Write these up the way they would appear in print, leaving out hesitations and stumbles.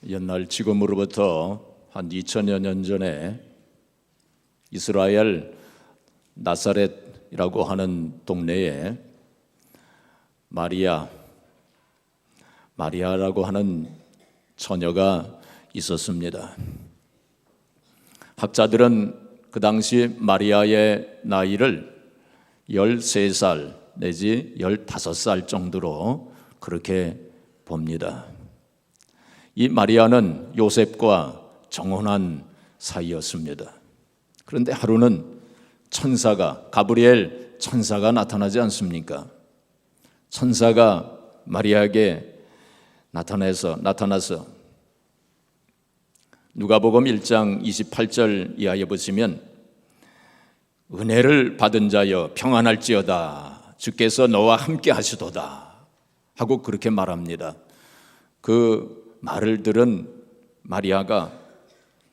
옛날 지금으로부터 한 2000여 년 전에 이스라엘 나사렛이라고 하는 동네에 마리아라고 하는 처녀가 있었습니다. 학자들은 그 당시 마리아의 나이를 13살 내지 15살 정도로 그렇게 봅니다. 이 마리아는 요셉과 정혼한 사이였습니다. 그런데 하루는 가브리엘 천사가 나타나지 않습니까? 천사가 마리아에게 나타나서 누가복음 1장 28절 이하에 보시면 은혜를 받은 자여 평안할지어다 주께서 너와 함께 하시도다 하고 그렇게 말합니다. 그 말을 들은 마리아가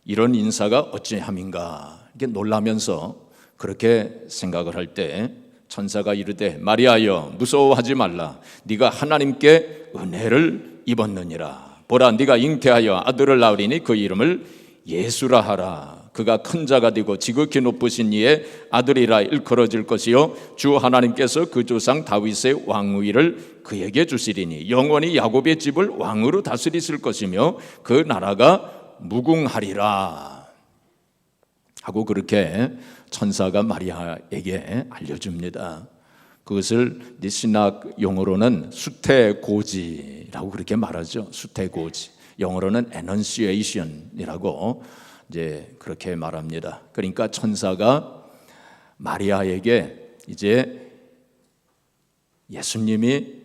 이런 인사가 어찌함인가 이렇게 놀라면서 그렇게 생각을 할 때 천사가 이르되 마리아여 무서워하지 말라 네가 하나님께 은혜를 입었느니라. 보라 네가 잉태하여 아들을 낳으리니 그 이름을 예수라 하라. 그가 큰 자가 되고 지극히 높으신 이의 아들이라 일컬어질 것이요 주 하나님께서 그 조상 다윗의 왕위를 그에게 주시리니 영원히 야곱의 집을 왕으로 다스리실 것이며 그 나라가 무궁하리라 하고 그렇게 천사가 마리아에게 알려줍니다. 그것을 신학 용어로는 수태고지라고 그렇게 말하죠. 수태고지. 영어로는 annunciation이라고 이제 그렇게 말합니다. 그러니까 천사가 마리아에게 이제 예수님이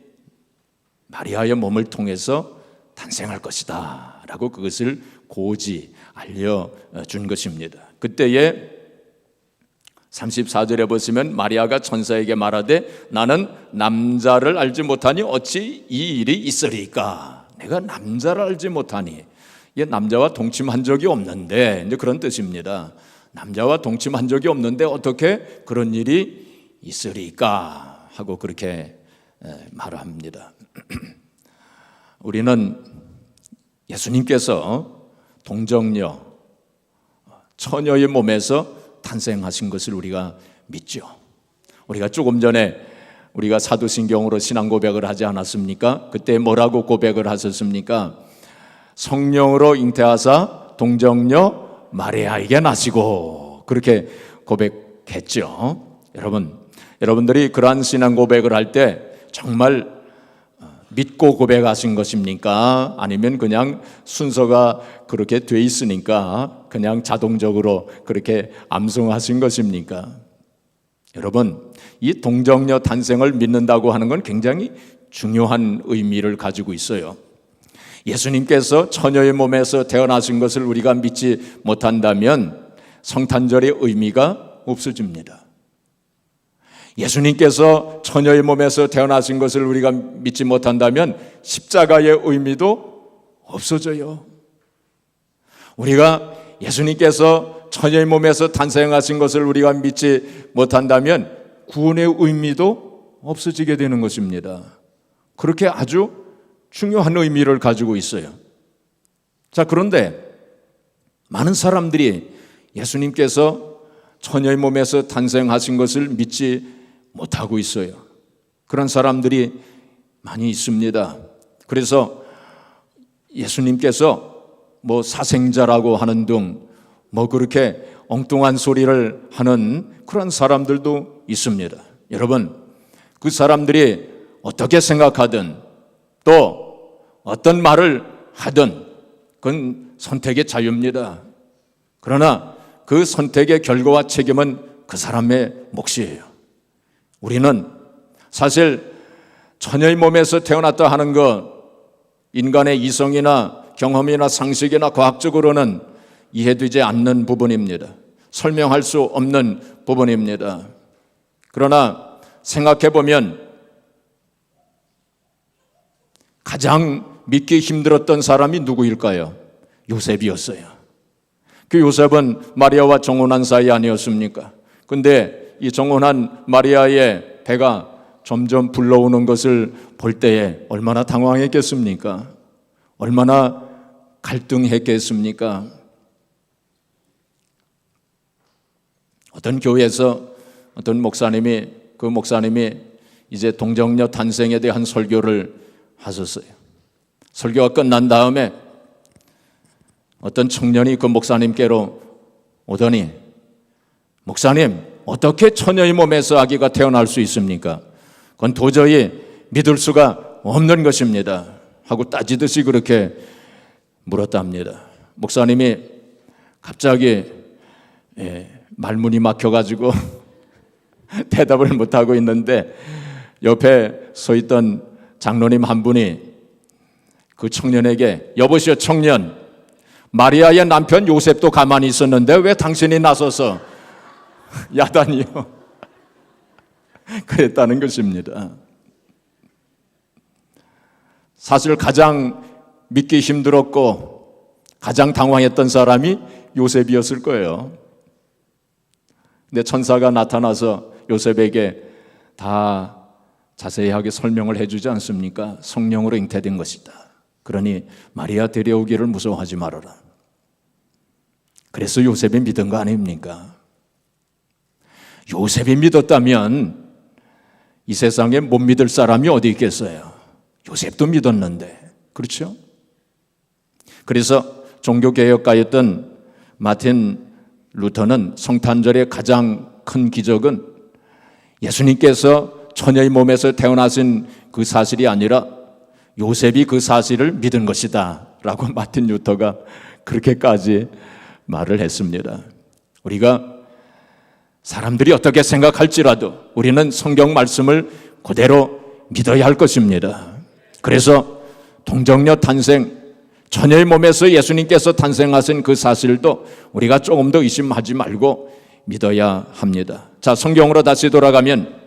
마리아의 몸을 통해서 탄생할 것이다 라고 그것을 고지 알려준 것입니다. 그때에 34절에 보시면 마리아가 천사에게 말하되 나는 남자를 알지 못하니 어찌 이 일이 있으리까. 내가 남자를 알지 못하니 이게 남자와 동침한 적이 없는데 이제 그런 뜻입니다. 남자와 동침한 적이 없는데 어떻게 그런 일이 있으리까 하고 그렇게 말합니다. 우리는 예수님께서 동정녀 처녀의 몸에서 탄생하신 것을 우리가 믿죠. 우리가 조금 전에 우리가 사도신경으로 신앙 고백을 하지 않았습니까? 그때 뭐라고 고백을 하셨습니까? 성령으로 잉태하사 동정녀 마리아에게 나시고 그렇게 고백했죠. 여러분들이 그러한 신앙 고백을 할 때 정말 믿고 고백하신 것입니까? 아니면 그냥 순서가 그렇게 돼 있으니까 그냥 자동적으로 그렇게 암송하신 것입니까? 여러분, 이 동정녀 탄생을 믿는다고 하는 건 굉장히 중요한 의미를 가지고 있어요. 예수님께서 처녀의 몸에서 태어나신 것을 우리가 믿지 못한다면 성탄절의 의미가 없어집니다. 예수님께서 처녀의 몸에서 태어나신 것을 우리가 믿지 못한다면 십자가의 의미도 없어져요. 우리가 예수님께서 처녀의 몸에서 탄생하신 것을 우리가 믿지 못한다면 구원의 의미도 없어지게 되는 것입니다. 그렇게 아주 중요한 의미를 가지고 있어요. 자, 그런데 많은 사람들이 예수님께서 처녀의 몸에서 탄생하신 것을 믿지 못하고 있어요. 그런 사람들이 많이 있습니다. 그래서 예수님께서 사생자라고 하는 등 그렇게 엉뚱한 소리를 하는 그런 사람들도 있습니다. 여러분, 그 사람들이 어떻게 생각하든 또 어떤 말을 하든 그건 선택의 자유입니다. 그러나 그 선택의 결과와 책임은 그 사람의 몫이에요. 우리는 사실 처녀의 몸에서 태어났다 하는 것 인간의 이성이나 경험이나 상식이나 과학적으로는 이해되지 않는 부분입니다. 설명할 수 없는 부분입니다. 그러나 생각해 보면 가장 믿기 힘들었던 사람이 누구일까요? 요셉이었어요. 그 요셉은 마리아와 정혼한 사이 아니었습니까? 근데 이 정혼한 마리아의 배가 점점 불러오는 것을 볼 때에 얼마나 당황했겠습니까? 얼마나 갈등했겠습니까? 어떤 교회에서 어떤 목사님이 이제 동정녀 탄생에 대한 설교를 하셨어요. 설교가 끝난 다음에 어떤 청년이 그 목사님께로 오더니, 목사님, 어떻게 처녀의 몸에서 아기가 태어날 수 있습니까? 그건 도저히 믿을 수가 없는 것입니다 하고 따지듯이 그렇게 물었답니다. 목사님이 갑자기 말문이 막혀가지고 대답을 못하고 있는데 옆에 서 있던 장로님 한 분이 그 청년에게, 여보시오 청년, 마리아의 남편 요셉도 가만히 있었는데 왜 당신이 나서서 야단이요? 그랬다는 것입니다. 사실 가장 믿기 힘들었고 가장 당황했던 사람이 요셉이었을 거예요. 근데 천사가 나타나서 요셉에게 다 자세하게 설명을 해주지 않습니까? 성령으로 잉태된 것이다. 그러니 마리아 데려오기를 무서워하지 말아라. 그래서 요셉이 믿은 거 아닙니까? 요셉이 믿었다면 이 세상에 못 믿을 사람이 어디 있겠어요? 요셉도 믿었는데, 그렇죠? 그래서 종교개혁가였던 마틴 루터는 성탄절의 가장 큰 기적은 예수님께서 처녀의 몸에서 태어나신 그 사실이 아니라 요셉이 그 사실을 믿은 것이다 라고 마틴 루터가 그렇게까지 말을 했습니다. 우리가 사람들이 어떻게 생각할지라도 우리는 성경 말씀을 그대로 믿어야 할 것입니다. 그래서 동정녀 탄생, 처녀의 몸에서 예수님께서 탄생하신 그 사실도 우리가 조금 더 의심하지 말고 믿어야 합니다. 자, 성경으로 다시 돌아가면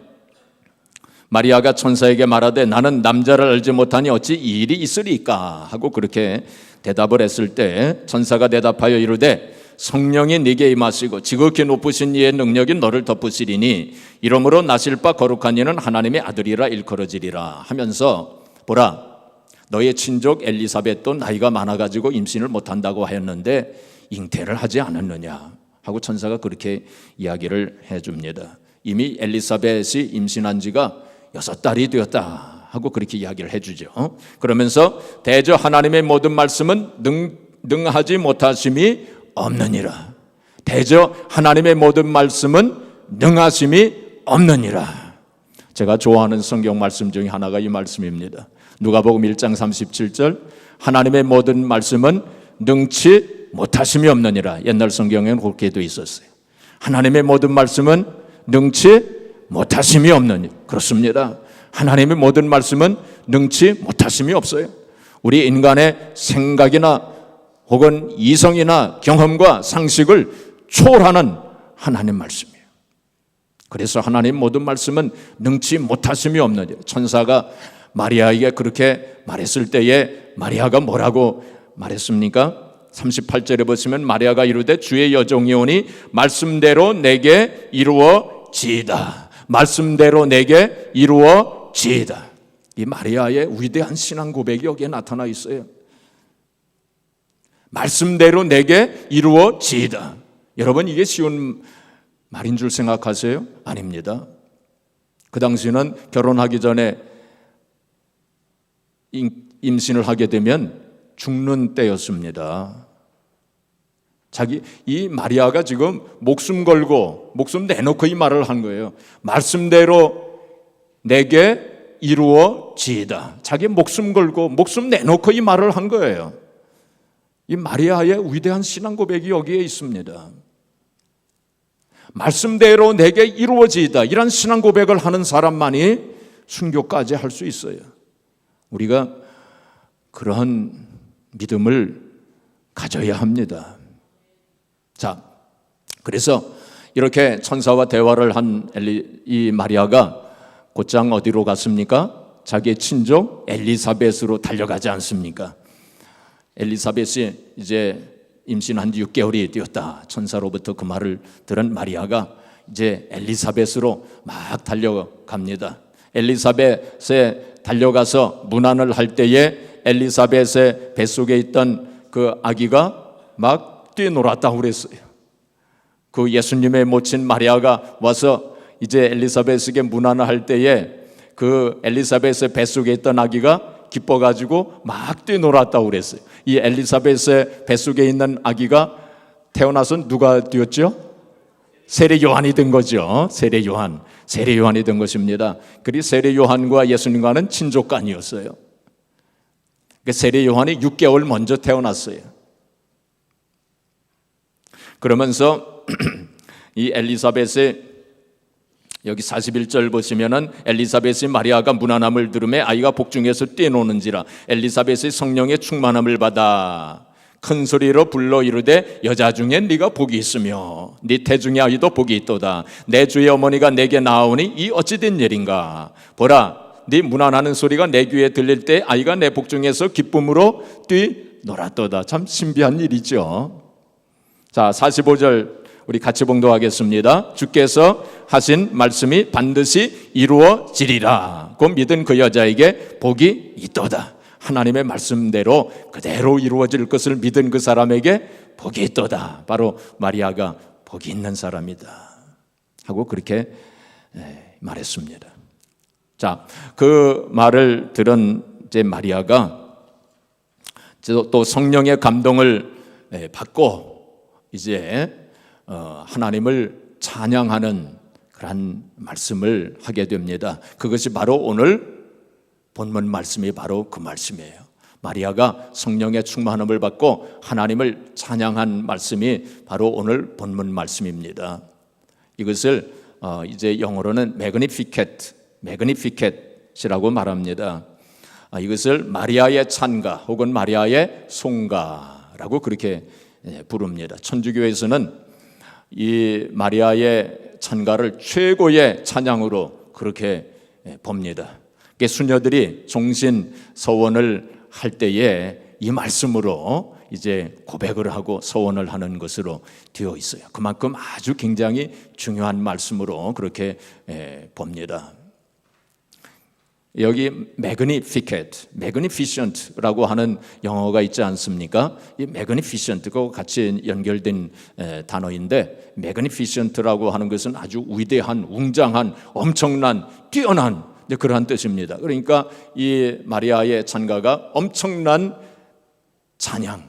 마리아가 천사에게 말하되 나는 남자를 알지 못하니 어찌 이 일이 있으리까 하고 그렇게 대답을 했을 때 천사가 대답하여 이르되 성령이 네게 임하시고 지극히 높으신 이의 능력이 너를 덮으시리니 이러므로 나실 바 거룩한 이는 하나님의 아들이라 일컬어지리라 하면서, 보라, 너의 친족 엘리사벳도 나이가 많아가지고 임신을 못한다고 하였는데 잉태를 하지 않았느냐 하고 천사가 그렇게 이야기를 해줍니다. 이미 엘리사벳이 임신한 지가 6달이 되었다 하고 그렇게 이야기를 해주죠. 그러면서 대저 하나님의 모든 말씀은 능하지 못하심이 없느니라. 대저 하나님의 모든 말씀은 능하심이 없느니라. 제가 좋아하는 성경 말씀 중에 하나가 이 말씀입니다. 누가복음 1장 37절, 하나님의 모든 말씀은 능치 못하심이 없느니라. 옛날 성경에는 그렇게 돼 있었어요. 하나님의 모든 말씀은 능치 못하심이 없느니. 그렇습니다. 하나님의 모든 말씀은 능치 못하심이 없어요. 우리 인간의 생각이나 혹은 이성이나 경험과 상식을 초월하는 하나님 말씀이에요. 그래서 하나님 모든 말씀은 능치 못하심이 없느니. 천사가 마리아에게 그렇게 말했을 때에 마리아가 뭐라고 말했습니까? 38절에 보시면 마리아가 이르되 주의 여종이 오니 말씀대로 내게 이루어지이다. 말씀대로 내게 이루어지이다. 이 마리아의 위대한 신앙 고백이 여기에 나타나 있어요. 말씀대로 내게 이루어지이다. 여러분, 이게 쉬운 말인 줄 생각하세요? 아닙니다. 그 당시는 결혼하기 전에 임신을 하게 되면 죽는 때였습니다. 이 마리아가 지금 목숨 걸고 목숨 내놓고 이 말을 한 거예요. 말씀대로 내게 이루어지이다. 자기 목숨 걸고 목숨 내놓고 이 말을 한 거예요. 이 마리아의 위대한 신앙 고백이 여기에 있습니다. 말씀대로 내게 이루어지이다. 이런 신앙 고백을 하는 사람만이 순교까지 할 수 있어요. 우리가 그러한 믿음을 가져야 합니다. 자, 그래서 이렇게 천사와 대화를 한 이 마리아가 곧장 어디로 갔습니까? 자기의 친족 엘리사벳으로 달려가지 않습니까? 엘리사벳이 이제 임신한 지 6개월이 되었다. 천사로부터 그 말을 들은 마리아가 이제 엘리사벳으로 막 달려갑니다. 엘리사벳에 달려가서 문안을 할 때에 엘리사벳의 뱃속에 있던 그 아기가 막 뛰놀았다고 그랬어요. 그 예수님의 모친 마리아가 와서 이제 엘리사벳에게 문안을 할 때에 그 엘리사벳의 뱃속에 있던 아기가 기뻐가지고 막 뛰놀았다고 그랬어요. 이 엘리사벳의 뱃속에 있는 아기가 태어나서 누가 되었죠? 세례 요한이 된 거죠. 세례 요한이 된 것입니다. 그리고 세례 요한과 예수님과는 친족간이었어요. 세례 요한이 6개월 먼저 태어났어요. 그러면서 이 엘리사벳의 여기 41절 보시면은 엘리사벳이 마리아가 문안함을 들으매 아이가 복중에서 뛰노는지라 엘리사벳의 성령의 충만함을 받아 큰 소리로 불러 이르되 여자 중에 네가 복이 있으며 네 태중의 아이도 복이 있도다. 내 주의 어머니가 내게 나오니 이 어찌 된 일인가. 보라 네 문안하는 소리가 내 귀에 들릴 때 아이가 내 복중에서 기쁨으로 뛰놀았도다. 참 신비한 일이죠. 자 45절 우리 같이 봉독하겠습니다. 주께서 하신 말씀이 반드시 이루어지리라. 곧 믿은 그 여자에게 복이 있도다. 하나님의 말씀대로 그대로 이루어질 것을 믿은 그 사람에게 복이 있도다. 바로 마리아가 복이 있는 사람이다 하고 그렇게 말했습니다. 자, 그 말을 들은 이제 마리아가 또 성령의 감동을 받고 이제 하나님을 찬양하는 그런 말씀을 하게 됩니다. 그것이 바로 오늘 본문 말씀이 바로 그 말씀이에요. 마리아가 성령의 충만함을 받고 하나님을 찬양한 말씀이 바로 오늘 본문 말씀입니다. 이것을 이제 영어로는 Magnificat이라고 말합니다. 이것을 마리아의 찬가 혹은 마리아의 송가라고 그렇게 부릅니다. 천주교에서는 이 마리아의 찬가를 최고의 찬양으로 그렇게 봅니다. 수녀들이 종신 서원을 할 때에 이 말씀으로 이제 고백을 하고 서원을 하는 것으로 되어 있어요. 그만큼 아주 굉장히 중요한 말씀으로 그렇게 봅니다. 여기 magnificent라고 하는 영어가 있지 않습니까? 이 magnificent과 같이 연결된 단어인데 magnificent라고 하는 것은 아주 위대한, 웅장한, 엄청난, 뛰어난 그러한 뜻입니다. 그러니까 이 마리아의 찬가가 엄청난 찬양,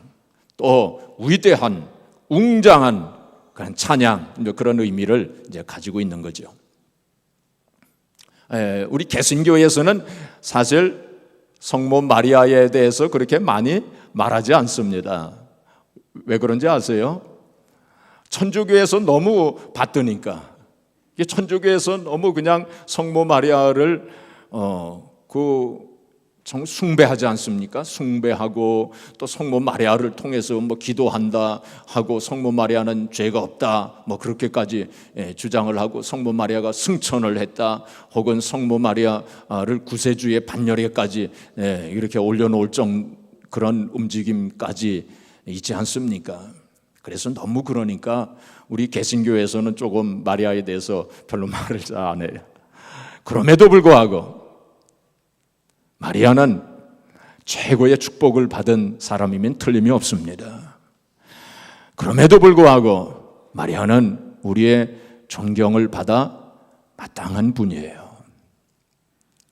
또 위대한, 웅장한 그런 찬양, 그런 의미를 이제 가지고 있는 거죠. 우리 개신교에서는 사실 성모 마리아에 대해서 그렇게 많이 말하지 않습니다. 왜 그런지 아세요? 천주교에서 너무 받드니까. 천주교에서 너무 그냥 성모 마리아를 숭배하지 않습니까? 숭배하고 또 성모 마리아를 통해서 뭐 기도한다 하고 성모 마리아는 죄가 없다 뭐 그렇게까지 주장을 하고 성모 마리아가 승천을 했다 혹은 성모 마리아를 구세주의 반열에까지 이렇게 올려놓을 그런 움직임까지 있지 않습니까? 그래서 너무 그러니까 우리 개신교에서는 조금 마리아에 대해서 별로 말을 잘 안 해요. 그럼에도 불구하고 마리아는 최고의 축복을 받은 사람이면 틀림이 없습니다. 그럼에도 불구하고 마리아는 우리의 존경을 받아 마땅한 분이에요.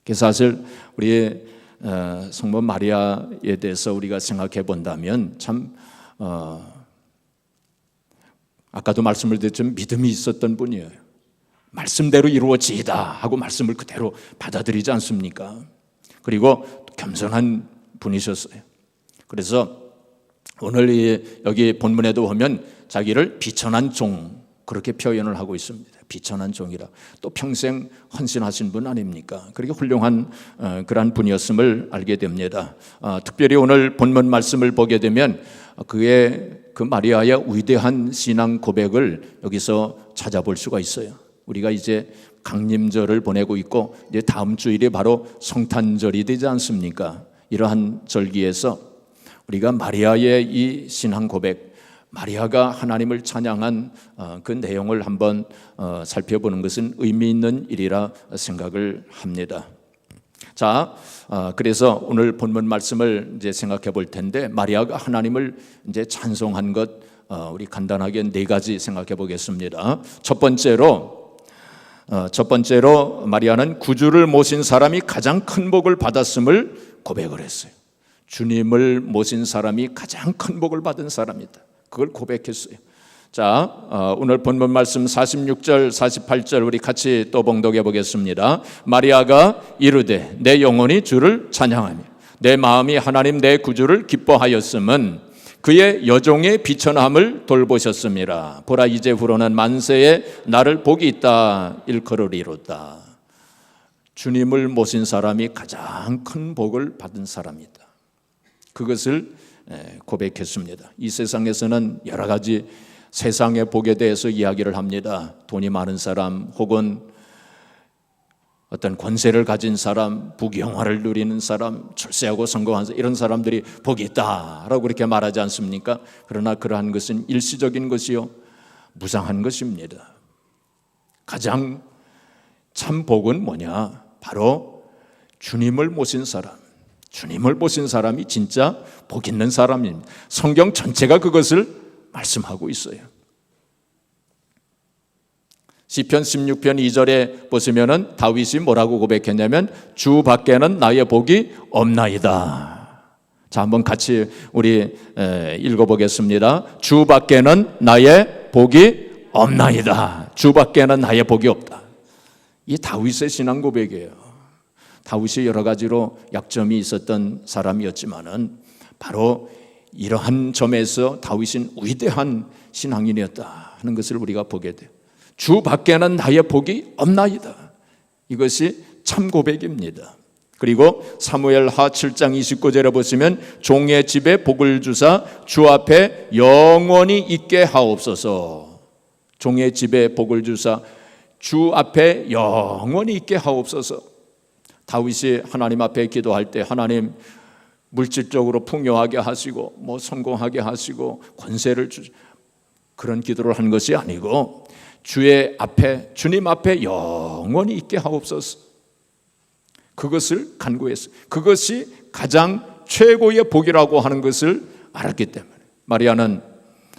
그래서 사실 우리 성모 마리아에 대해서 우리가 생각해 본다면 참 아까도 말씀을 드렸지만 믿음이 있었던 분이에요. 말씀대로 이루어지이다 하고 말씀을 그대로 받아들이지 않습니까? 그리고 겸손한 분이셨어요. 그래서 오늘 여기 본문에도 보면 자기를 비천한 종 그렇게 표현을 하고 있습니다. 비천한 종이라. 또 평생 헌신하신 분 아닙니까? 그렇게 훌륭한 그러한 분이었음을 알게 됩니다. 특별히 오늘 본문 말씀을 보게 되면 그 마리아의 위대한 신앙 고백을 여기서 찾아볼 수가 있어요. 우리가 이제 강림절을 보내고 있고 이제 다음 주일이 바로 성탄절이 되지 않습니까? 이러한 절기에서 우리가 마리아의 이 신앙 고백, 마리아가 하나님을 찬양한 그 내용을 한번 살펴보는 것은 의미 있는 일이라 생각을 합니다. 자, 그래서 오늘 본문 말씀을 이제 생각해 볼 텐데, 마리아가 하나님을 이제 찬송한 것, 우리 간단하게 네 가지 생각해 보겠습니다. 첫 번째로 마리아는 구주를 모신 사람이 가장 큰 복을 받았음을 고백을 했어요. 주님을 모신 사람이 가장 큰 복을 받은 사람이다. 그걸 고백했어요. 자, 오늘 본문 말씀 46절, 48절 우리 같이 또 봉독해 보겠습니다. 마리아가 이르되 내 영혼이 주를 찬양하며 내 마음이 하나님 내 구주를 기뻐하였음은 그의 여종의 비천함을 돌보셨음이라. 보라 이제후로는 만세에 나를 복이 있다 일컬으리로다. 주님을 모신 사람이 가장 큰 복을 받은 사람이다. 그것을 고백했습니다. 이 세상에서는 여러 가지 세상의 복에 대해서 이야기를 합니다. 돈이 많은 사람 혹은 어떤 권세를 가진 사람, 부귀영화를 누리는 사람, 출세하고 성공한 사람, 이런 사람들이 복이 있다라고 그렇게 말하지 않습니까? 그러나 그러한 것은 일시적인 것이요 무상한 것입니다. 가장 참 복은 뭐냐? 바로 주님을 모신 사람, 주님을 모신 사람이 진짜 복 있는 사람입니다. 성경 전체가 그것을 말씀하고 있어요. 시편 16편 2절에 보시면은 다윗이 뭐라고 고백했냐면 주 밖에는 나의 복이 없나이다. 자, 한번 같이 우리 읽어보겠습니다. 주 밖에는 나의 복이 없나이다. 주 밖에는 나의 복이 없다. 이 다윗의 신앙 고백이에요. 다윗이 여러 가지로 약점이 있었던 사람이었지만은 바로 이러한 점에서 다윗은 위대한 신앙인이었다 하는 것을 우리가 보게 돼요. 주 밖에는 나의 복이 없나이다. 이것이 참 고백입니다. 그리고 사무엘하 7장 29절에 보시면 종의 집에 복을 주사 주 앞에 영원히 있게 하옵소서. 종의 집에 복을 주사 주 앞에 영원히 있게 하옵소서. 다윗이 하나님 앞에 기도할 때 하나님 물질적으로 풍요하게 하시고 뭐 성공하게 하시고 권세를 그런 기도를 한 것이 아니고 주의 앞에 주님 앞에 영원히 있게 하옵소서. 그것을 간구했어요. 그것이 가장 최고의 복이라고 하는 것을 알았기 때문에 마리아는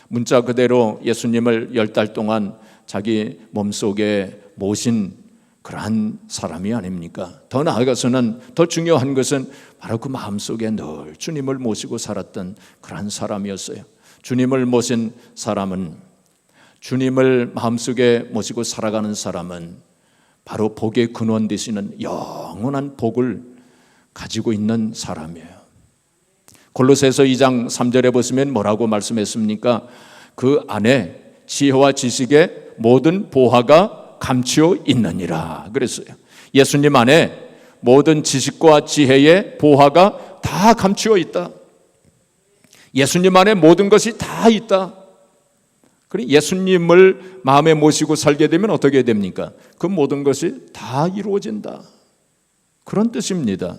문자 그대로 예수님을 10달 동안 자기 몸속에 모신 그러한 사람이 아닙니까? 더 나아가서는 더 중요한 것은 바로 그 마음속에 늘 주님을 모시고 살았던 그러한 사람이었어요. 주님을 모신 사람은, 주님을 마음속에 모시고 살아가는 사람은 바로 복의 근원 되시는 영원한 복을 가지고 있는 사람이에요. 골로새서 2장 3절에 보시면 뭐라고 말씀했습니까? 그 안에 지혜와 지식의 모든 보화가 감추어 있느니라 그랬어요. 예수님 안에 모든 지식과 지혜의 보화가 다 감추어 있다. 예수님 안에 모든 것이 다 있다. 그리고 예수님을 마음에 모시고 살게 되면 어떻게 됩니까? 그 모든 것이 다 이루어진다. 그런 뜻입니다.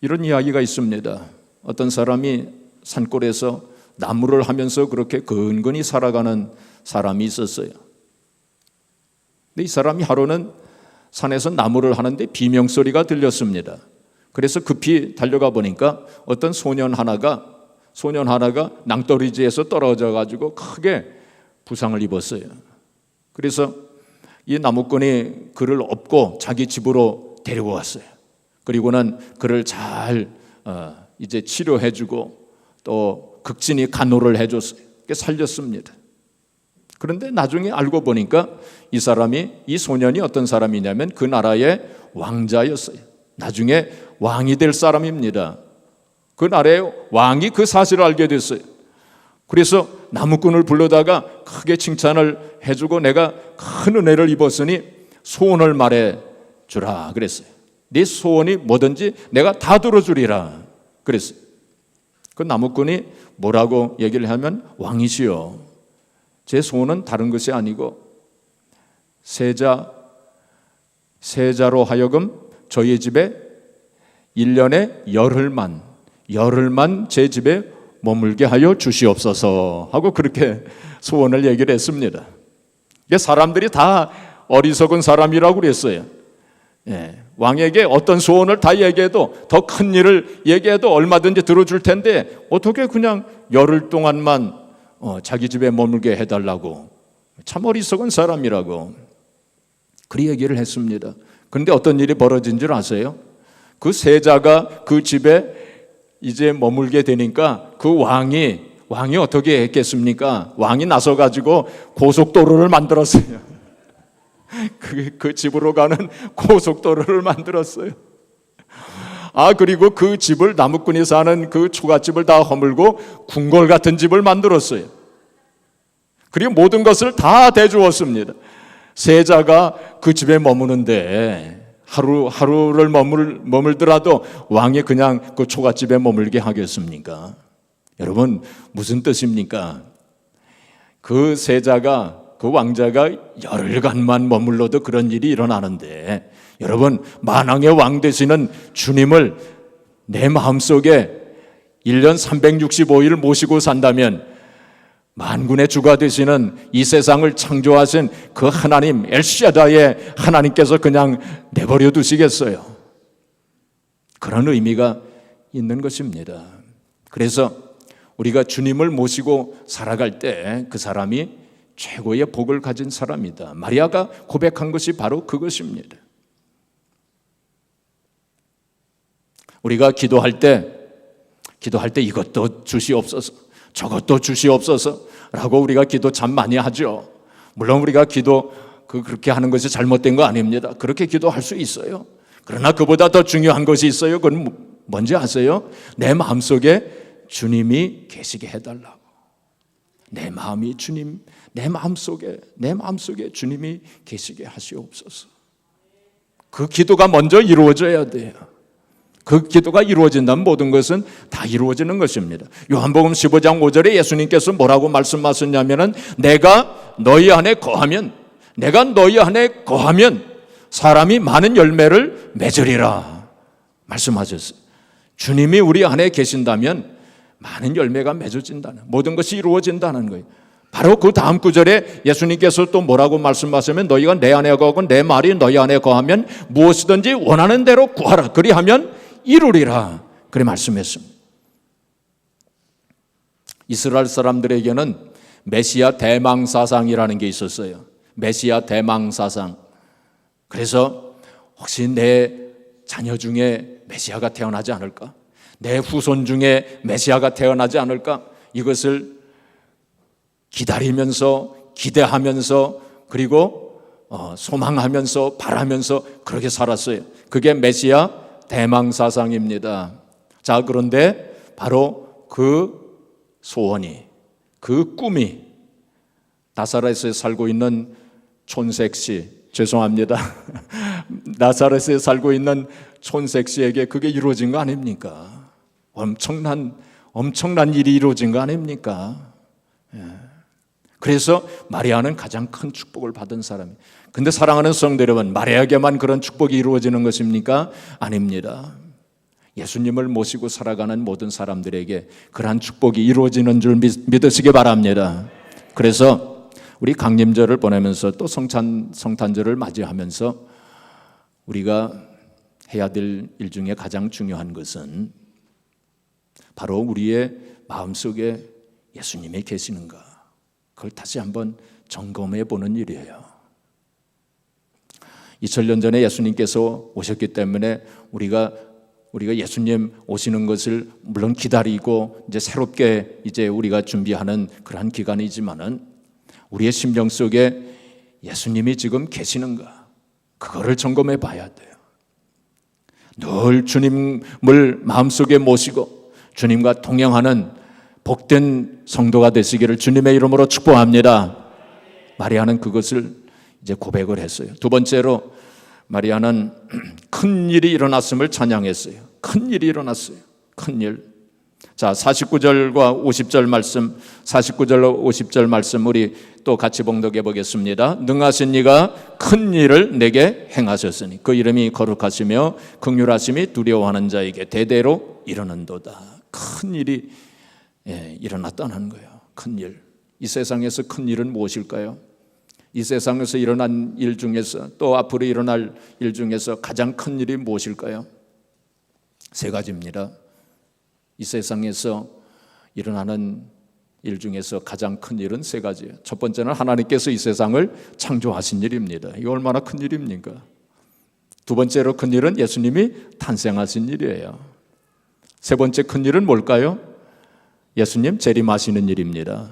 이런 이야기가 있습니다. 어떤 사람이 산골에서 나무를 하면서 그렇게 근근히 살아가는 사람이 있었어요. 근데 이 사람이 하루는 산에서 나무를 하는데 비명소리가 들렸습니다. 그래서 급히 달려가 보니까 어떤 소년 하나가 낭떠러지에서 떨어져 가지고 크게 부상을 입었어요. 그래서 이 나무꾼이 그를 업고 자기 집으로 데리고 왔어요. 그리고는 그를 잘 이제 치료해주고 또 극진히 간호를 해줬어요. 살렸습니다. 그런데 나중에 알고 보니까 이 소년이 어떤 사람이냐면 그 나라의 왕자였어요. 나중에 왕이 될 사람입니다. 그 나라의 왕이 그 사실을 알게 됐어요. 그래서 나무꾼을 불러다가 크게 칭찬을 해주고 내가 큰 은혜를 입었으니 소원을 말해주라 그랬어요. 네 소원이 뭐든지 내가 다 들어주리라 그랬어요. 그 나무꾼이 뭐라고 얘기를 하면 왕이시여 제 소원은 다른 것이 아니고 세자로 하여금 저희 집에 1년에 열흘만 제 집에 머물게 하여 주시옵소서 하고 그렇게 소원을 얘기를 했습니다. 사람들이 다 어리석은 사람이라고 그랬어요. 왕에게 어떤 소원을 다 얘기해도, 더 큰 일을 얘기해도 얼마든지 들어줄 텐데 어떻게 그냥 열흘 동안만 자기 집에 머물게 해달라고. 참 어리석은 사람이라고 그리 얘기를 했습니다. 그런데 어떤 일이 벌어진 줄 아세요? 그 세자가 그 집에 이제 머물게 되니까 그 왕이 어떻게 했겠습니까? 왕이 나서가지고 고속도로를 만들었어요. 그 집으로 가는 고속도로를 만들었어요. 그리고 그 집을, 나무꾼이 사는 그 초가집을 다 허물고 궁궐 같은 집을 만들었어요. 그리고 모든 것을 다 대주었습니다. 세자가 그 집에 머무는데 하루를 머물더라도 왕이 그냥 그 초가집에 머물게 하겠습니까? 여러분, 무슨 뜻입니까? 그 세자가, 그 왕자가 열흘간만 머물러도 그런 일이 일어나는데, 여러분, 만왕의 왕 되시는 주님을 내 마음속에 1년 365일 모시고 산다면 만군의 주가 되시는 이 세상을 창조하신 그 하나님, 엘샤다의 하나님께서 그냥 내버려 두시겠어요? 그런 의미가 있는 것입니다. 그래서 우리가 주님을 모시고 살아갈 때 그 사람이 최고의 복을 가진 사람이다. 마리아가 고백한 것이 바로 그것입니다. 우리가 기도할 때 이것도 주시옵소서, 저것도 주시옵소서 라고 우리가 기도 참 많이 하죠. 물론 우리가 기도 그렇게 하는 것이 잘못된 거 아닙니다. 그렇게 기도할 수 있어요. 그러나 그보다 더 중요한 것이 있어요. 그건 뭔지 아세요? 내 마음속에 주님이 계시게 해달라고. 내 마음속에 주님이 계시게 하시옵소서. 그 기도가 먼저 이루어져야 돼요. 그 기도가 이루어진다면 모든 것은 다 이루어지는 것입니다. 요한복음 15장 5절에 예수님께서 뭐라고 말씀하셨냐면은 내가 너희 안에 거하면 사람이 많은 열매를 맺으리라 말씀하셨어요. 주님이 우리 안에 계신다면 많은 열매가 맺어진다는, 모든 것이 이루어진다는 거예요. 바로 그 다음 구절에 예수님께서 또 뭐라고 말씀하시면 너희가 내 안에 거하고 내 말이 너희 안에 거하면 무엇이든지 원하는 대로 구하라. 그리하면 이루리라. 그래 말씀했습니다. 이스라엘 사람들에게는 메시아 대망사상이라는 게 있었어요. 메시아 대망사상. 그래서 혹시 내 자녀 중에 메시아가 태어나지 않을까? 내 후손 중에 메시아가 태어나지 않을까? 이것을 기다리면서, 기대하면서, 그리고 소망하면서, 바라면서 그렇게 살았어요. 그게 메시아 대망사상입니다. 자, 그런데 바로 그 소원이, 그 꿈이 나사렛에 살고 있는 촌색씨, 죄송합니다. 나사렛에 살고 있는 촌색씨에게 그게 이루어진 거 아닙니까? 엄청난 일이 이루어진 거 아닙니까? 그래서 마리아는 가장 큰 축복을 받은 사람이에요. 근데 사랑하는 성도 여러분, 마리아에게만 그런 축복이 이루어지는 것입니까? 아닙니다. 예수님을 모시고 살아가는 모든 사람들에게 그러한 축복이 이루어지는 줄 믿으시기 바랍니다. 그래서 우리 강림절을 보내면서 또 성탄절을 맞이하면서 우리가 해야 될 일 중에 가장 중요한 것은 바로 우리의 마음속에 예수님이 계시는가, 그걸 다시 한번 점검해 보는 일이에요. 2000년 전에 예수님께서 오셨기 때문에 우리가 예수님 오시는 것을 물론 기다리고 이제 새롭게 이제 우리가 준비하는 그러한 기간이지만은 우리의 심령 속에 예수님이 지금 계시는가, 그거를 점검해 봐야 돼요. 늘 주님을 마음속에 모시고 주님과 동행하는 복된 성도가 되시기를 주님의 이름으로 축복합니다. 마리아는 그것을 이제 고백을 했어요. 두 번째로 마리아는 큰 일이 일어났음을 찬양했어요. 큰 일이 일어났어요. 큰 일. 자, 49절과 50절 말씀, 49절로 50절 말씀 우리 또 같이 봉독해 보겠습니다. 능하신 이가 큰 일을 내게 행하셨으니 그 이름이 거룩하시며 긍휼하심이 두려워하는 자에게 대대로 이르는도다. 큰 일이 일어났다는 거예요. 큰 일. 이 세상에서 큰 일은 무엇일까요? 이 세상에서 일어난 일 중에서 또 앞으로 일어날 일 중에서 가장 큰 일이 무엇일까요? 세 가지입니다. 이 세상에서 일어나는 일 중에서 가장 큰 일은 세 가지예요. 첫 번째는 하나님께서 이 세상을 창조하신 일입니다. 이거 얼마나 큰 일입니까? 두 번째로 큰 일은 예수님이 탄생하신 일이에요. 세 번째 큰 일은 뭘까요? 예수님 재림하시는 일입니다.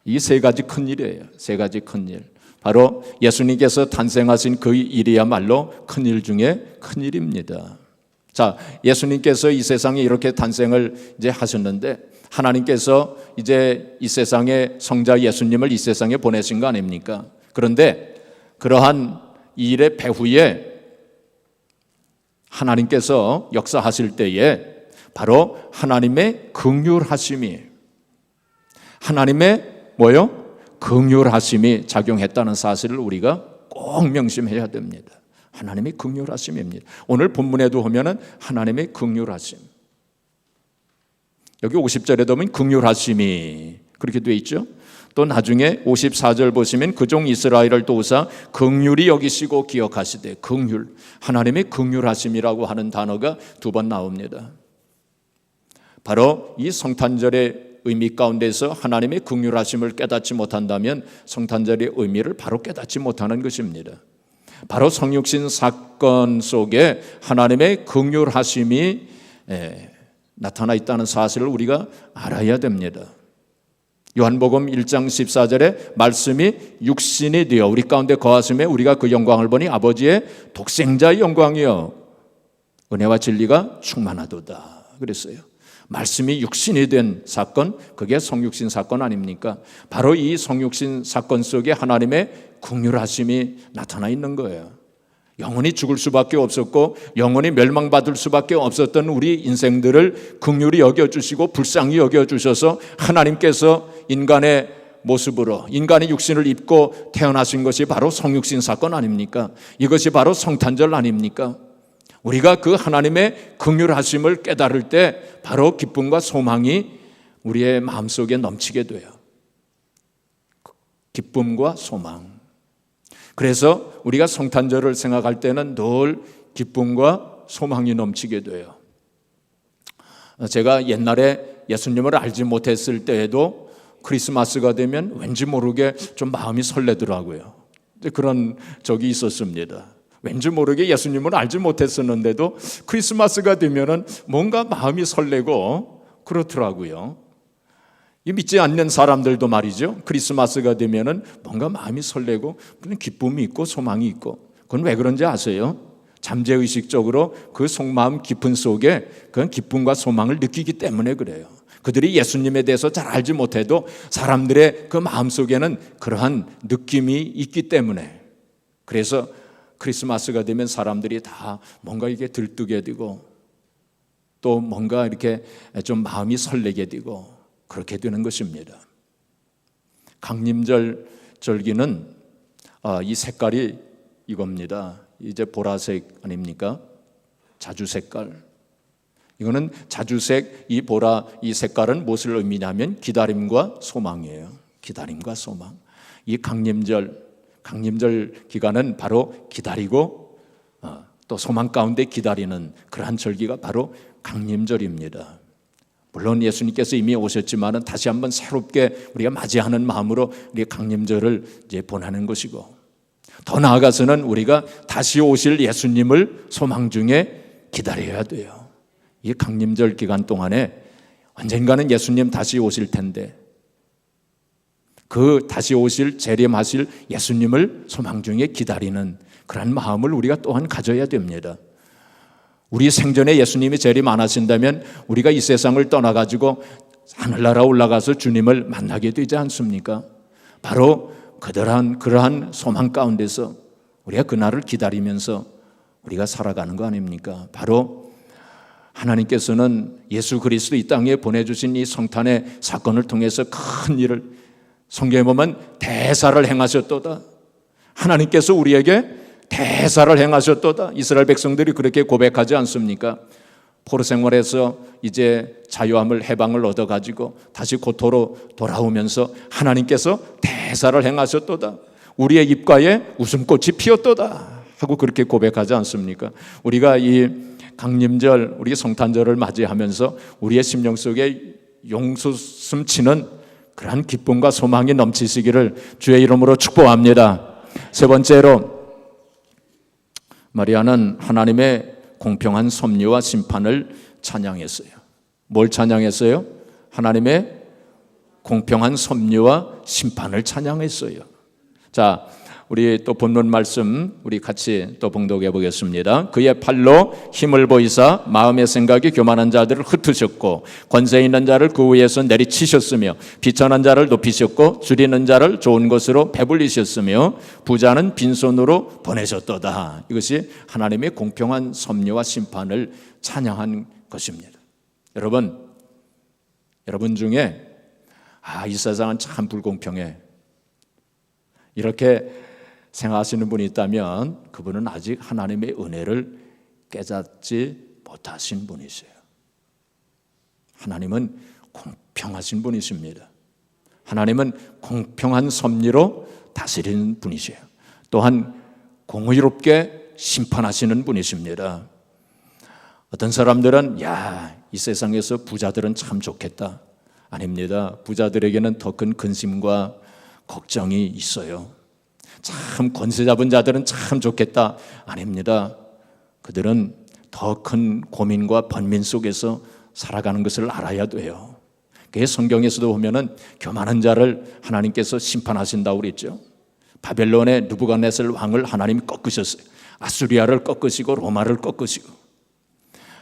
이 세 가지 큰 일이에요. 세 가지 큰 일. 바로 예수님께서 탄생하신 그 일이야말로 큰 일 중에 큰 일입니다. 자, 예수님께서 이 세상에 이렇게 탄생을 이제 하셨는데 하나님께서 이제 이 세상에 성자 예수님을 이 세상에 보내신 거 아닙니까? 그런데 그러한 이 일의 배후에 하나님께서 역사하실 때에 바로 하나님의 긍휼하심이 긍휼하심이 작용했다는 사실을 우리가 꼭 명심해야 됩니다. 하나님의 긍휼하심입니다. 오늘 본문에도 보면은 하나님의 긍휼하심. 여기 50절에도 보면 긍휼하심이 그렇게 되어 있죠. 또 나중에 54절 보시면 그 종 이스라엘을 도우사 긍휼히 여기시고 기억하시되 긍휼, 하나님의 긍휼하심이라고 하는 단어가 두 번 나옵니다. 바로 이 성탄절의 의미 가운데서 하나님의 긍휼하심을 깨닫지 못한다면 성탄절의 의미를 바로 깨닫지 못하는 것입니다. 바로 성육신 사건 속에 하나님의 긍휼하심이 나타나 있다는 사실을 우리가 알아야 됩니다. 요한복음 1장 14절에 말씀이 육신이 되어 우리 가운데 거하심에 우리가 그 영광을 보니 아버지의 독생자의 영광이요 은혜와 진리가 충만하도다 그랬어요. 말씀이 육신이 된 사건, 그게 성육신 사건 아닙니까? 바로 이 성육신 사건 속에 하나님의 긍휼하심이 나타나 있는 거예요. 영원히 죽을 수밖에 없었고 영원히 멸망받을 수밖에 없었던 우리 인생들을 긍휼히 여겨주시고 불쌍히 여겨주셔서 하나님께서 인간의 모습으로 인간의 육신을 입고 태어나신 것이 바로 성육신 사건 아닙니까? 이것이 바로 성탄절 아닙니까? 우리가 그 하나님의 긍휼하심을 깨달을 때 바로 기쁨과 소망이 우리의 마음속에 넘치게 돼요. 기쁨과 소망. 그래서 우리가 성탄절을 생각할 때는 늘 기쁨과 소망이 넘치게 돼요. 제가 옛날에 예수님을 알지 못했을 때에도 크리스마스가 되면 왠지 모르게 좀 마음이 설레더라고요. 그런 적이 있었습니다. 왠지 모르게 예수님을 알지 못했었는데도 크리스마스가 되면은 뭔가 마음이 설레고 그렇더라고요. 이 믿지 않는 사람들도 말이죠. 크리스마스가 되면은 뭔가 마음이 설레고 기쁨이 있고 소망이 있고 그건 왜 그런지 아세요? 잠재의식적으로 그 속마음 깊은 속에 그런 기쁨과 소망을 느끼기 때문에 그래요. 그들이 예수님에 대해서 잘 알지 못해도 사람들의 그 마음 속에는 그러한 느낌이 있기 때문에 그래서 크리스마스가 되면 사람들이 다 뭔가 이게 들뜨게 되고 또 뭔가 이렇게 좀 마음이 설레게 되고 그렇게 되는 것입니다. 강림절 절기는 이 색깔이 이겁니다. 이제 보라색 아닙니까? 자주 색깔. 이거는 자주색, 이 보라, 이 색깔은 무엇을 의미냐면 기다림과 소망이에요. 기다림과 소망. 이 강림절 기간은 바로 기다리고 또 소망 가운데 기다리는 그러한 절기가 바로 강림절입니다. 물론 예수님께서 이미 오셨지만은 다시 한번 새롭게 우리가 맞이하는 마음으로 우리 강림절을 이제 보내는 것이고 더 나아가서는 우리가 다시 오실 예수님을 소망 중에 기다려야 돼요. 이 강림절 기간 동안에 언젠가는 예수님 다시 오실 텐데 그 다시 오실 재림하실 예수님을 소망 중에 기다리는 그런 마음을 우리가 또한 가져야 됩니다. 우리 생전에 예수님이 재림 안 하신다면 우리가 이 세상을 떠나가지고 하늘나라 올라가서 주님을 만나게 되지 않습니까? 바로 그러한 소망 가운데서 우리가 그날을 기다리면서 우리가 살아가는 거 아닙니까? 바로 하나님께서는 예수 그리스도 이 땅에 보내주신 이 성탄의 사건을 통해서 큰 일을 성경에 보면 대사를 행하셨도다. 하나님께서 우리에게 대사를 행하셨도다. 이스라엘 백성들이 그렇게 고백하지 않습니까? 포로 생활에서 이제 자유함을 해방을 얻어가지고 다시 고토로 돌아오면서 하나님께서 대사를 행하셨도다. 우리의 입가에 웃음꽃이 피었도다 하고 그렇게 고백하지 않습니까? 우리가 이 강림절, 우리 성탄절을 맞이하면서 우리의 심령 속에 용솟음 치는 그러한 기쁨과 소망이 넘치시기를 주의 이름으로 축복합니다. 세 번째로, 마리아는 하나님의 공평한 섭리와 심판을 찬양했어요. 뭘 찬양했어요? 하나님의 공평한 섭리와 심판을 찬양했어요. 자, 우리 또 본문 말씀 우리 같이 또 봉독해 보겠습니다. 그의 팔로 힘을 보이사 마음의 생각이 교만한 자들을 흩으셨고 권세 있는 자를 그 위에서 내리치셨으며 비천한 자를 높이셨고 줄이는 자를 좋은 것으로 배불리셨으며 부자는 빈손으로 보내셨도다. 이것이 하나님의 공평한 섭리와 심판을 찬양한 것입니다. 여러분 중에 이 세상은 참 불공평해, 이렇게 생각하시는 분이 있다면 그분은 아직 하나님의 은혜를 깨닫지 못하신 분이세요. 하나님은 공평하신 분이십니다. 하나님은 공평한 섭리로 다스리는 분이세요. 또한 공의롭게 심판하시는 분이십니다. 어떤 사람들은 이 세상에서 부자들은 참 좋겠다. 아닙니다. 부자들에게는 더 큰 근심과 걱정이 있어요. 참 권세 잡은 자들은 참 좋겠다. 아닙니다. 그들은 더 큰 고민과 번민 속에서 살아가는 것을 알아야 돼요. 그래서 성경에서도 보면은 교만한 자를 하나님께서 심판하신다고 그랬죠. 바벨론의 느부갓네살 왕을 하나님이 꺾으셨어요. 아수리아를 꺾으시고 로마를 꺾으시고.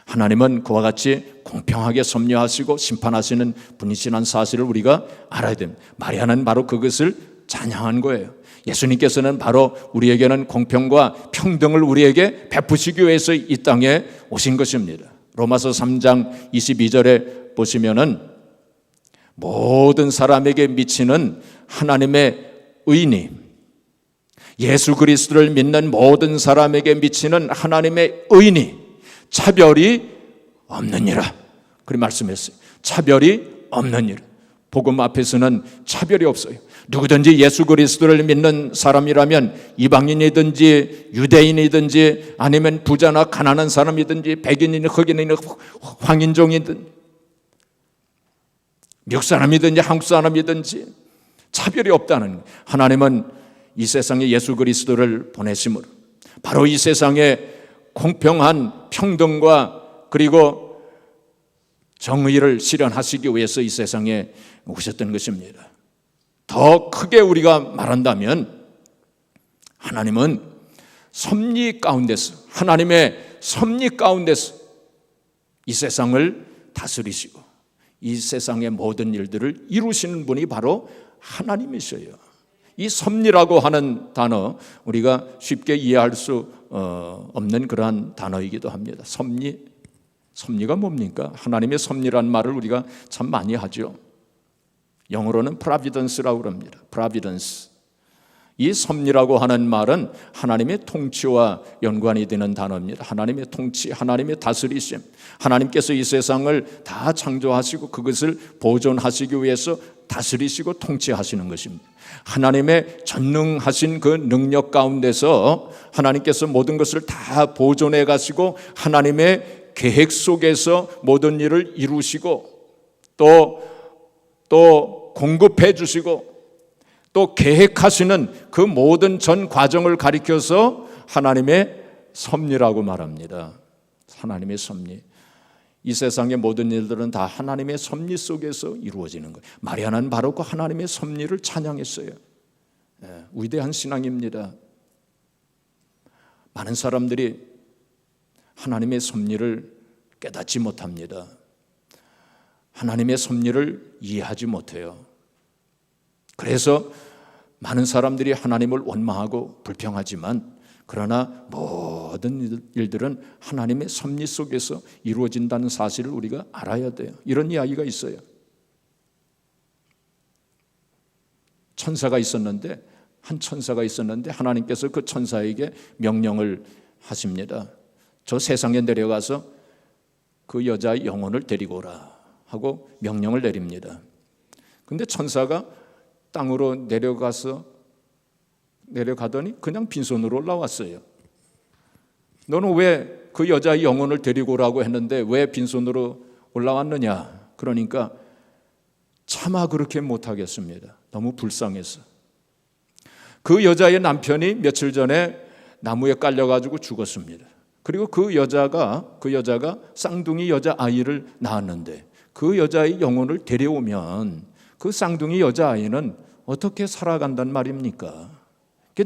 하나님은 그와 같이 공평하게 섭리하시고 심판하시는 분이시라는 사실을 우리가 알아야 됩니다. 마리아는 바로 그것을 찬양한 거예요. 예수님께서는 바로 우리에게는 공평과 평등을 우리에게 베푸시기 위해서 이 땅에 오신 것입니다. 로마서 3장 22절에 보시면은 모든 사람에게 미치는 하나님의 의니, 예수 그리스도를 믿는 모든 사람에게 미치는 하나님의 의니 차별이 없느니라. 그렇게 말씀했어요. 차별이 없느니라. 복음 앞에서는 차별이 없어요. 누구든지 예수 그리스도를 믿는 사람이라면 이방인이든지 유대인이든지 아니면 부자나 가난한 사람이든지 백인이든 흑인이든 황인종이든 미국 사람이든지 한국 사람이든지 차별이 없다는 거예요. 하나님은 이 세상에 예수 그리스도를 보내심으로 바로 이 세상에 공평한 평등과 그리고 정의를 실현하시기 위해서 이 세상에 오셨던 것입니다. 더 크게 우리가 말한다면 하나님은 섭리 가운데서, 하나님의 섭리 가운데서 이 세상을 다스리시고 이 세상의 모든 일들을 이루시는 분이 바로 하나님이셔요. 이 섭리라고 하는 단어, 우리가 쉽게 이해할 수 없는 그러한 단어이기도 합니다. 섭리가 뭡니까? 하나님의 섭리라는 말을 우리가 참 많이 하죠. 영어로는 providence라고 합니다. providence. 이 섭리라고 하는 말은 하나님의 통치와 연관이 되는 단어입니다. 하나님의 통치, 하나님의 다스리심. 하나님께서 이 세상을 다 창조하시고 그것을 보존하시기 위해서 다스리시고 통치하시는 것입니다. 하나님의 전능하신 그 능력 가운데서 하나님께서 모든 것을 다 보존해 가시고 하나님의 계획 속에서 모든 일을 이루시고 또 공급해 주시고 또 계획하시는 그 모든 전 과정을 가리켜서 하나님의 섭리라고 말합니다. 하나님의 섭리. 이 세상의 모든 일들은 다 하나님의 섭리 속에서 이루어지는 거예요. 마리아는 바로 그 하나님의 섭리를 찬양했어요. 위대한 신앙입니다. 많은 사람들이 하나님의 섭리를 깨닫지 못합니다. 하나님의 섭리를 이해하지 못해요. 그래서 많은 사람들이 하나님을 원망하고 불평하지만 그러나 모든 일들은 하나님의 섭리 속에서 이루어진다는 사실을 우리가 알아야 돼요. 이런 이야기가 있어요. 한 천사가 있었는데 하나님께서 그 천사에게 명령을 하십니다. 저 세상에 내려가서 그 여자의 영혼을 데리고 오라 하고 명령을 내립니다. 근데 천사가 땅으로 내려가서 내려가더니 그냥 빈손으로 올라왔어요. 너는 왜 그 여자의 영혼을 데리고 오라고 했는데 왜 빈손으로 올라왔느냐? 그러니까 차마 그렇게 못하겠습니다. 너무 불쌍해서. 그 여자의 남편이 며칠 전에 나무에 깔려가지고 죽었습니다. 그리고 그 여자가 쌍둥이 여자아이를 낳았는데 그 여자의 영혼을 데려오면 그 쌍둥이 여자아이는 어떻게 살아간단 말입니까?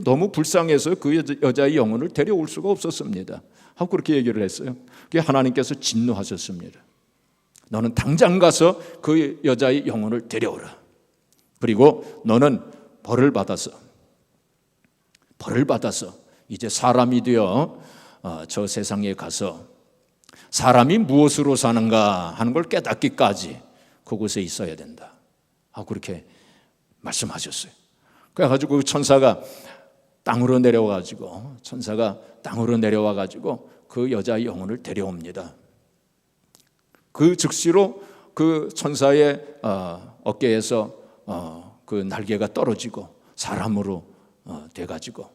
너무 불쌍해서 그 여자의 영혼을 데려올 수가 없었습니다. 하고 그렇게 얘기를 했어요. 하나님께서 진노하셨습니다. 너는 당장 가서 그 여자의 영혼을 데려오라. 그리고 너는 벌을 받아서 이제 사람이 되어 저 세상에 가서 사람이 무엇으로 사는가 하는 걸 깨닫기까지 그곳에 있어야 된다 하고 그렇게 말씀하셨어요. 그래가지고 천사가 땅으로 내려와가지고 그 여자의 영혼을 데려옵니다. 그 즉시로 그 천사의 어깨에서 그 날개가 떨어지고 사람으로 돼가지고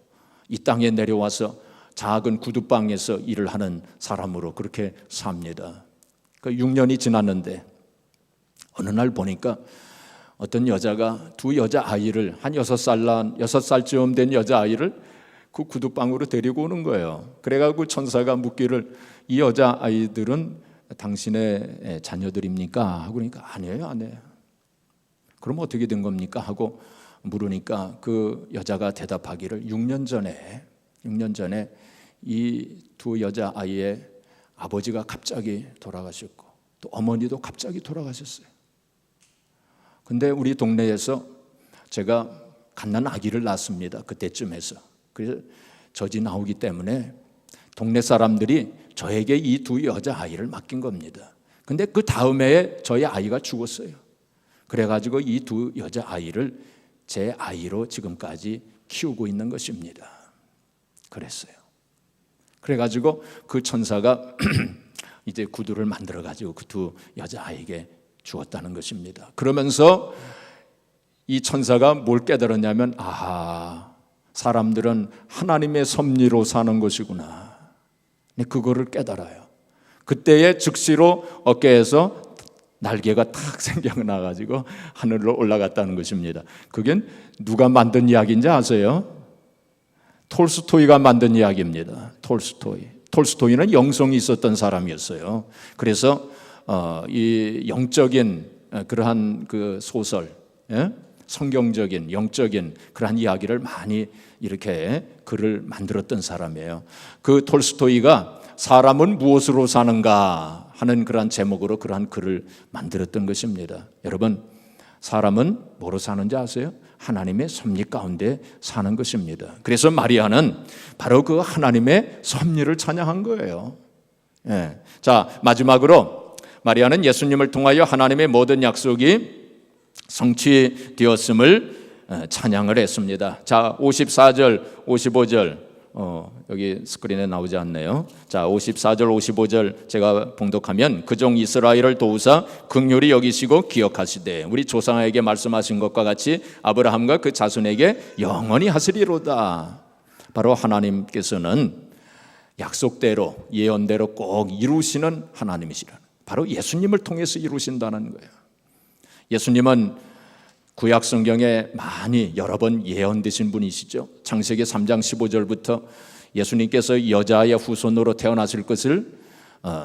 이 땅에 내려와서 작은 구두방에서 일을 하는 사람으로 그렇게 삽니다. 그 6년이 지났는데 어느 날 보니까 어떤 여자가 두 여자아이를 한 6살쯤 된 여자아이를 그 구두방으로 데리고 오는 거예요. 그래가지고 천사가 묻기를 이 여자아이들은 당신의 자녀들입니까? 하고 그러니까 아니에요. 그럼 어떻게 된 겁니까? 하고 물으니까 그 여자가 대답하기를 6년 전에 이 두 여자아이의 아버지가 갑자기 돌아가셨고 또 어머니도 갑자기 돌아가셨어요. 근데 우리 동네에서 제가 갓난 아기를 낳았습니다. 그때쯤에서. 그래서 젖이 나오기 때문에 동네 사람들이 저에게 이 두 여자아이를 맡긴 겁니다. 근데 그 다음 해에 저희 아이가 죽었어요. 그래가지고 이 두 여자아이를 제 아이로 지금까지 키우고 있는 것입니다. 그랬어요. 그래가지고 그 천사가 이제 구두를 만들어가지고 그 두 여자아이에게 주었다는 것입니다. 그러면서 이 천사가 뭘 깨달았냐면 사람들은 하나님의 섭리로 사는 것이구나. 그거를 깨달아요. 그때에 즉시로 어깨에서 날개가 탁 생겨나가지고 하늘로 올라갔다는 것입니다. 그게 누가 만든 이야기인지 아세요? 톨스토이가 만든 이야기입니다. 톨스토이는 영성이 있었던 사람이었어요. 그래서 이 영적인 그러한 그 소설, 성경적인 영적인 그러한 이야기를 많이 이렇게 글을 만들었던 사람이에요. 그 톨스토이가 사람은 무엇으로 사는가 하는 그러한 제목으로 그러한 글을 만들었던 것입니다. 여러분, 사람은 뭐로 사는지 아세요? 하나님의 섭리 가운데 사는 것입니다. 그래서 마리아는 바로 그 하나님의 섭리를 찬양한 거예요. 자, 마지막으로 마리아는 예수님을 통하여 하나님의 모든 약속이 성취되었음을 찬양을 했습니다. 자, 54절, 55절 여기 스크린에 나오지 않네요. 자, 54절, 55절 제가 봉독하면 그종 이스라엘을 도우사 긍휼히 여기시고 기억하시되 우리 조상에게 말씀하신 것과 같이 아브라함과 그 자손에게 영원히 하시리로다. 바로 하나님께서는 약속대로 예언대로 꼭 이루시는 하나님이시라. 바로 예수님을 통해서 이루신다는 거예요. 예수님은 구약 성경에 많이 여러 번 예언되신 분이시죠. 창세기 3장 15절부터 예수님께서 여자의 후손으로 태어나실 것을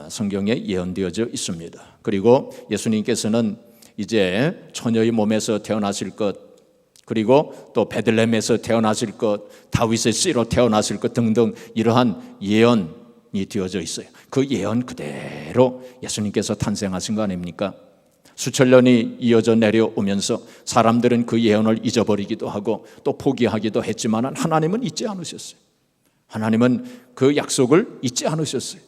성경에 예언되어져 있습니다. 그리고 예수님께서는 이제 처녀의 몸에서 태어나실 것, 그리고 또 베들레헴에서 태어나실 것, 다윗의 씨로 태어나실 것 등등 이러한 예언이 되어져 있어요. 그 예언 그대로 예수님께서 탄생하신 거 아닙니까? 수천 년이 이어져 내려오면서 사람들은 그 예언을 잊어버리기도 하고 또 포기하기도 했지만 하나님은 잊지 않으셨어요. 하나님은 그 약속을 잊지 않으셨어요.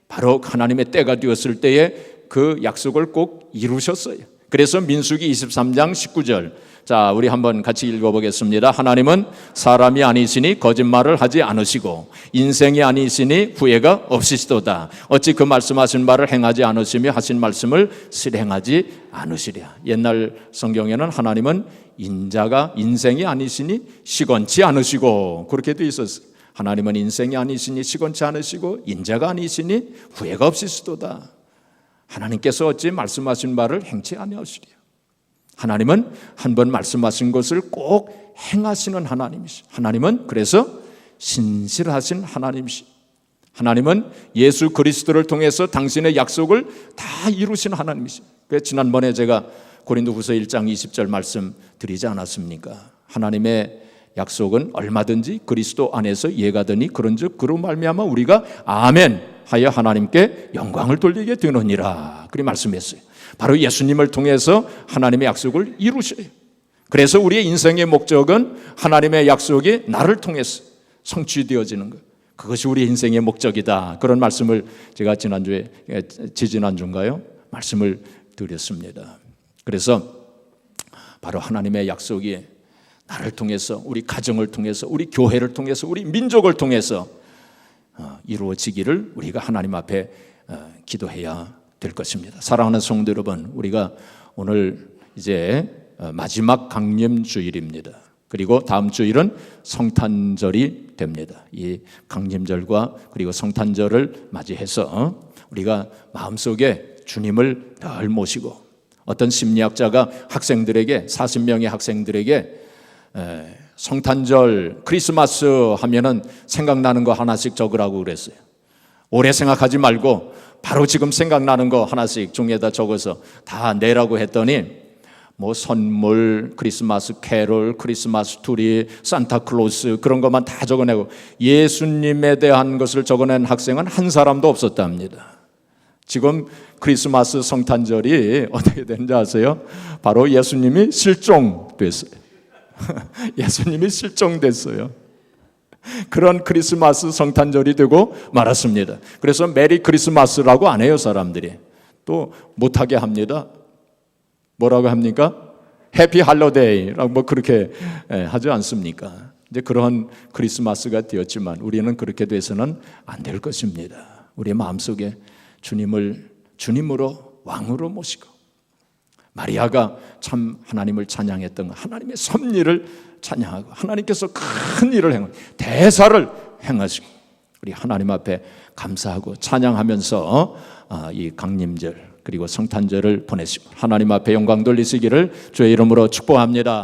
바로 하나님의 때가 되었을 때에 그 약속을 꼭 이루셨어요. 그래서 민수기 23장 19절, 자, 우리 한번 같이 읽어보겠습니다. 하나님은 사람이 아니시니 거짓말을 하지 않으시고 인생이 아니시니 후회가 없으시도다. 어찌 그 말씀하신 바를 행하지 않으시며 하신 말씀을 실행하지 않으시랴. 옛날 성경에는 하나님은 인생이 아니시니 시건치 않으시고 그렇게 돼 있었어요. 하나님은 인생이 아니시니 시건치 않으시고 인자가 아니시니 후회가 없으시도다. 하나님께서 어찌 말씀하신 바를 행치 아니하시랴. 하나님은 한 번 말씀하신 것을 꼭 행하시는 하나님이시죠. 하나님은 그래서 신실하신 하나님이시죠. 하나님은 예수 그리스도를 통해서 당신의 약속을 다 이루신 하나님이시죠. 지난번에 제가 고린도후서 1장 20절 말씀 드리지 않았습니까? 하나님의 약속은 얼마든지 그리스도 안에서 이해가더니 그런즉 그로 말미암아 우리가 아멘 하여 하나님께 영광을 돌리게 되느니라. 그리 말씀했어요. 바로 예수님을 통해서 하나님의 약속을 이루셔요. 그래서 우리의 인생의 목적은 하나님의 약속이 나를 통해서 성취되어지는 것. 그것이 우리 인생의 목적이다. 그런 말씀을 제가 지지난주인가요? 말씀을 드렸습니다. 그래서 바로 하나님의 약속이 나를 통해서, 우리 가정을 통해서, 우리 교회를 통해서, 우리 민족을 통해서 이루어지기를 우리가 하나님 앞에 기도해야 될 것입니다. 사랑하는 성도 여러분, 우리가 오늘 이제 마지막 강림주일입니다. 그리고 다음 주일은 성탄절이 됩니다. 이 강림절과 그리고 성탄절을 맞이해서 우리가 마음속에 주님을 늘 모시고, 어떤 심리학자가 학생들에게, 40명의 학생들에게 성탄절, 크리스마스 하면은 생각나는 거 하나씩 적으라고 그랬어요. 오래 생각하지 말고 바로 지금 생각나는 거 하나씩 종이에다 적어서 다 내라고 했더니 뭐 선물, 크리스마스 캐롤, 크리스마스 트리, 산타클로스 그런 것만 다 적어내고 예수님에 대한 것을 적어낸 학생은 한 사람도 없었답니다. 지금 크리스마스 성탄절이 어떻게 되는지 아세요? 바로 예수님이 실종됐어요. 예수님이 실종됐어요. 그런 크리스마스 성탄절이 되고 말았습니다. 그래서 메리 크리스마스라고 안 해요. 사람들이 또 못하게 합니다. 뭐라고 합니까? 해피 할로데이라고 뭐 그렇게 하지 않습니까? 이제 그런 크리스마스가 되었지만 우리는 그렇게 돼서는 안 될 것입니다. 우리의 마음속에 주님을 주님으로 왕으로 모시고, 마리아가 참 하나님을 찬양했던 하나님의 섭리를 찬양하고 하나님께서 큰 일을 행하고 대사를 행하시고 우리 하나님 앞에 감사하고 찬양하면서 이 강림절 그리고 성탄절을 보내시고 하나님 앞에 영광 돌리시기를 주의 이름으로 축복합니다.